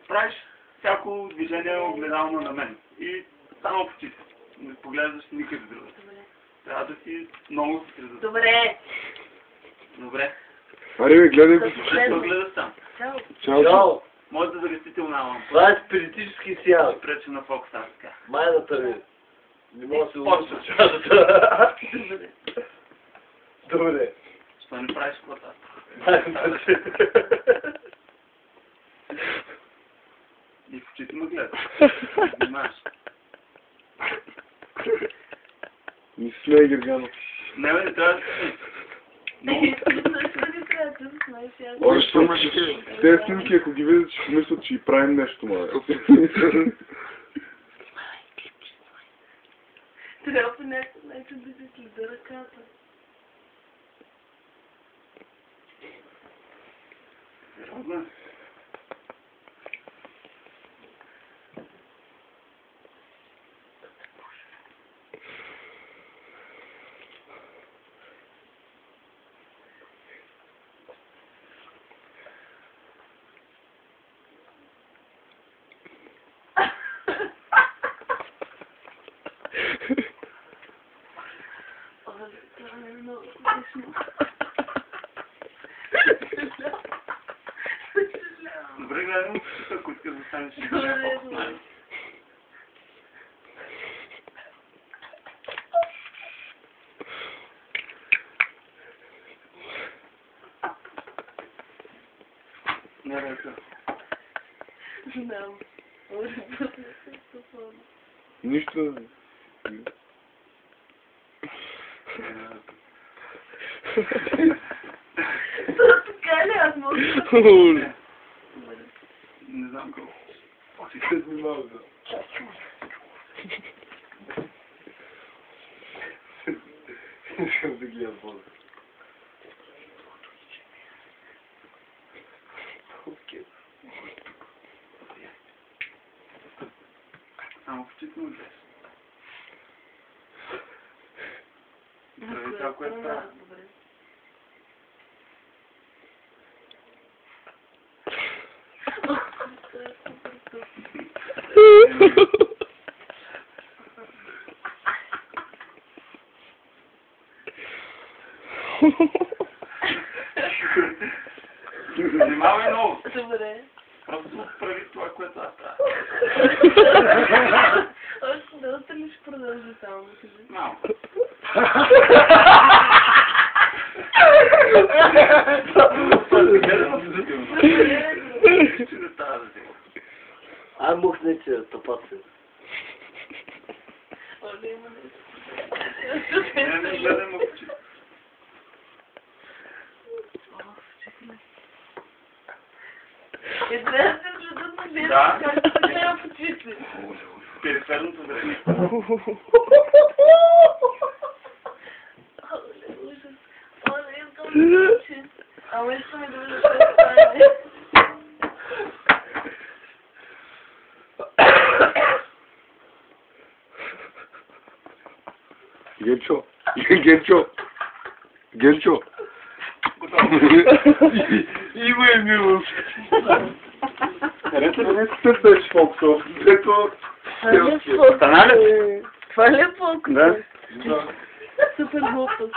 правиш всяко движение огледално на мен. И само в очите. Не поглеждаш никъде друго. Трябва да си много съсредоточен. Добре. Добре. Аре, бе, гледай го. Защо гледаш там? Чао. Чао. Може да загасителна лампа. Това е спиритически сеанс. Ще пречи на фокус, аз така. Майната ви. Не мога да се Почва. улуча. Добре. Добре. Що не правиш кота? Майната ви. И в очите ме гледаш. Внимаваш. Не си смей, Герганов. Не, бе, не трябва да си. Още тези снимки, ако ги видят, ще мислят, че и правим нещо, ма. Трябва по някакъв начин да си следа ръката. Сериозно? Това е много смешно. Добре, гледам му, ако искаш да станеш и Добре, фокус, нали? Не, ръка. Знам. Нищо. Това така ли? Аз мога да... Не знам колко. Ще снимава, да. Искам да гледам по-добре. Само в очите му гледаш. Прави това, което става. Добре. Внимавай много. Добре. Просто прави това, което аз правя. Още доста ли ще продължи само да кажи? Малко. Ще не става за сега. Ай, мухне, че тъпаци. Оле, има нещо. Не гледай му в очите. Трябва да се гледат на мен, Да. както се гледа в очите. Периферното време. Оле, ужас. Оле, искам да учи. Ама искаме да видя какво стане. Генчо. Генчо. Генчо. Има и милост. Не се беше фокусов. Ето... Стана ли? Това ли е фокус? Да. Супер глупост.